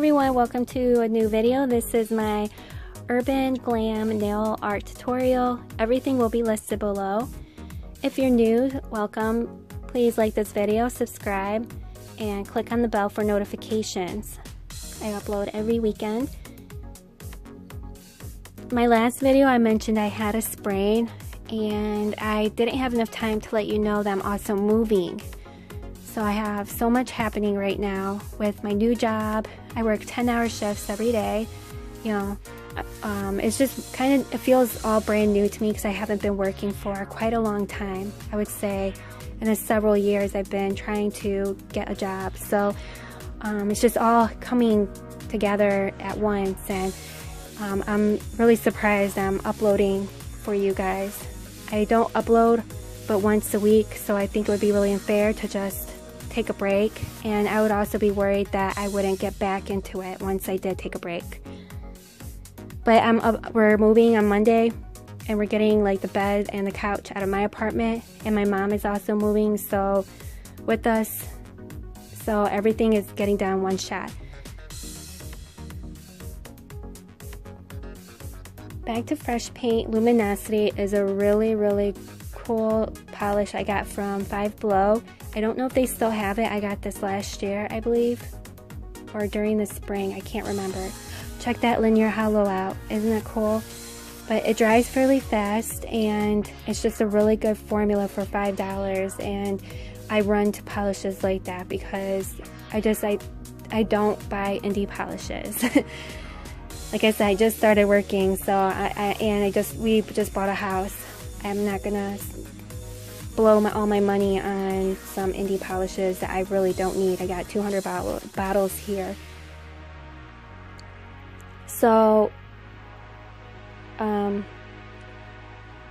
everyone, welcome to a new video. This is my urban glam nail art tutorial. Everything will be listed below. If you're new, welcome. Please like this video, subscribe, and click on the bell for notifications. I upload every weekend. My last video I mentioned I had a sprain and I didn't have enough time to let you know that I'm also moving. So I have so much happening right now with my new job. I work 10-hour shifts every day. You know, it's just it feels all brand new to me because I haven't been working for quite a long time. I would say in the several years I've been trying to get a job. So it's just all coming together at once, and I'm really surprised I'm uploading for you guys. I don't upload but once a week, so I think it would be really unfair to just take a break, and I would also be worried that I wouldn't get back into it once I did take a break. But we're moving on Monday, and we're getting like the bed and the couch out of my apartment, and my mom is also moving with us, so everything is getting done one shot. Back to Fresh Paint. Luminosity is a really cool polish I got from Five Below. I don't know if they still have it. I got this last year, I believe, or during the spring. I can't remember. Check that linear hollow out. Isn't that cool? But it dries fairly fast, and it's just a really good formula for $5. And I run to polishes like that because I don't buy indie polishes. Like I said, I just started working, so we just bought a house. I'm not gonna blow all my money on some indie polishes that I really don't need. I got 200 bottles here. So,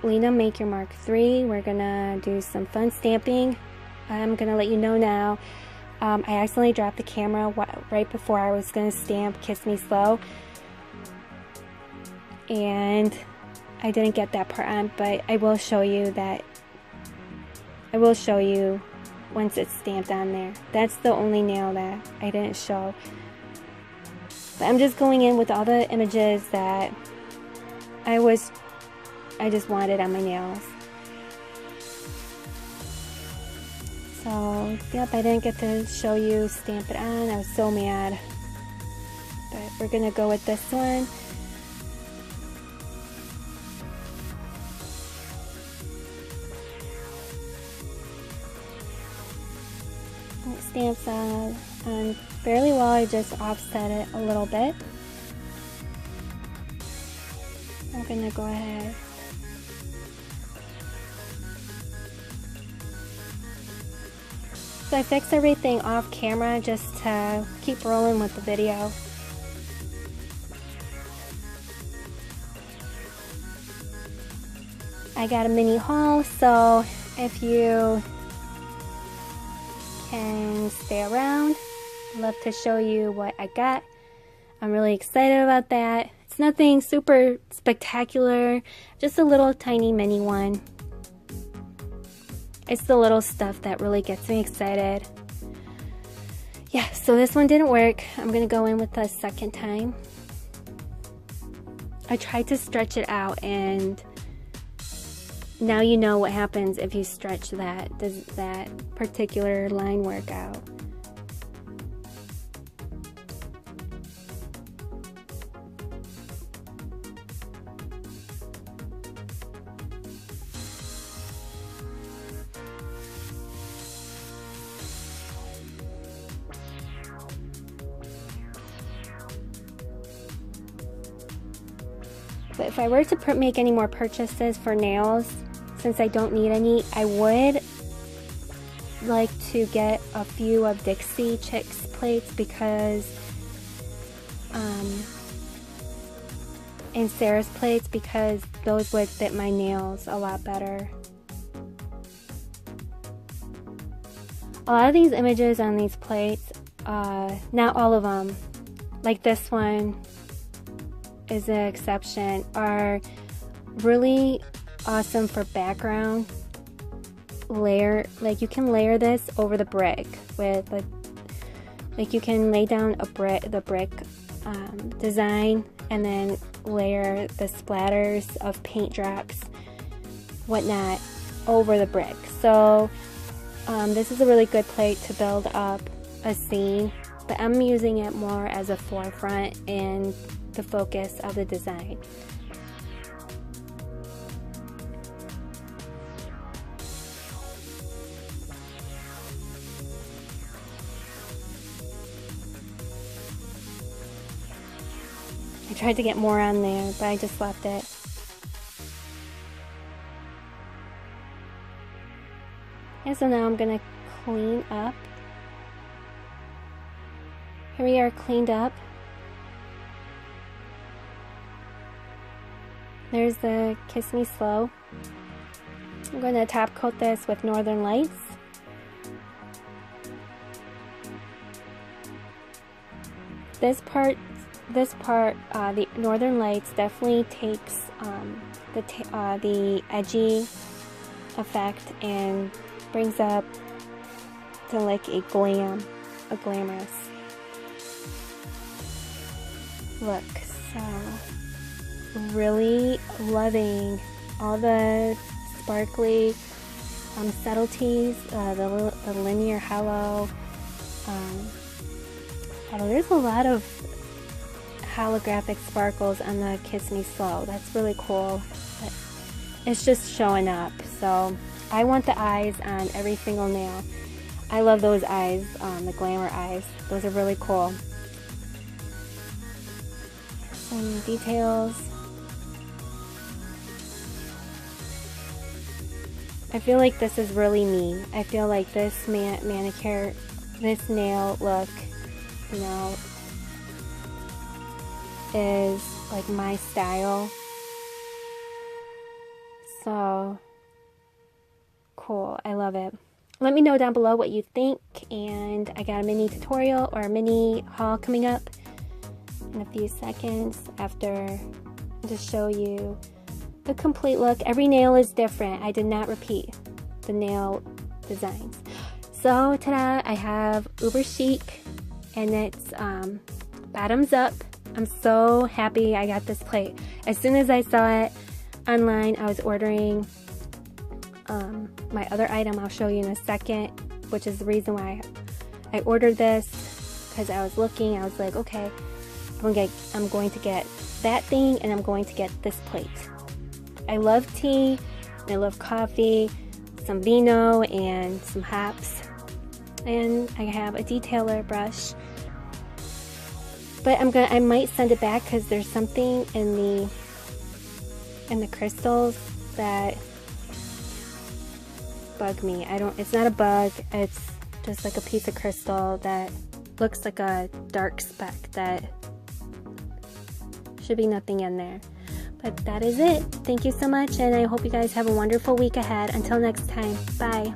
Lina, Make Your Mark 3. We're gonna do some fun stamping. I'm gonna let you know now. I accidentally dropped the camera right before I was gonna stamp Kiss Me Slow, and I didn't get that part on, but I will show you that. I will show you once it's stamped on there. That's the only nail that I didn't show. But I'm just going in with all the images that I just wanted on my nails. So, yep, I didn't get to show you stamp it on. I was so mad. But we're gonna go with this one. It stamps on fairly well. I just offset it a little bit. I'm gonna go ahead. So I fixed everything off camera just to keep rolling with the video. I got a mini haul, so if you can stay around, I'd love to show you what I got. I'm really excited about that. It's nothing super spectacular, just a little tiny mini one. It's the little stuff that really gets me excited. Yeah, so this one didn't work. I'm gonna go in with the second time. I tried to stretch it out, and now you know what happens if you stretch that. Does that particular line work out? But if I were to make any more purchases for nails, since I don't need any, I would like to get a few of Dixie Chicks plates because, and Sarah's plates, because those would fit my nails a lot better. A lot of these images on these plates, not all of them, like this one is an exception, are really awesome for background layer. Like, you can layer this over the brick with, like, Like you can lay down the brick design and then layer the splatters of paint drops, whatnot, over the brick. So this is a really good plate to build up a scene, but I'm using it more as a forefront and the focus of the design. I tried to get more on there, but I just left it. And so now I'm gonna clean up. Here we are cleaned up. There's the Kiss Me Slow. I'm gonna top coat this with Northern Lights. This part, the Northern Lights definitely takes the edgy effect and brings up to like a glamorous look. So really loving all the sparkly subtleties, the linear hollow. Although there's a lot of holographic sparkles on the Kiss Me Slow. That's really cool. But it's just showing up. So I want the eyes on every single nail. I love those eyes, the glamour eyes. Those are really cool. Some details. I feel like this is really me. I feel like this manicure, this nail look, you know, is like my style. So cool. I love it. Let me know down below what you think, and I got a mini tutorial or a mini haul coming up in a few seconds after to show you the complete look. Every nail is different. I did not repeat the nail designs. So ta-da, I have Uber Chic, and it's bottoms up. I'm so happy I got this plate. As soon as I saw it online, I was ordering my other item I'll show you in a second, which is the reason why I ordered this, because I was looking, I was like, okay, I'm going to get that thing, and I'm going to get this plate. I love tea, and I love coffee, some vino, and some hops, and I have a detailer brush. But I might send it back because there's something in the crystals that bug me. It's not a bug, it's just like a piece of crystal that looks like a dark speck that should be nothing in there. But that is it. Thank you so much, and I hope you guys have a wonderful week ahead. Until next time, bye.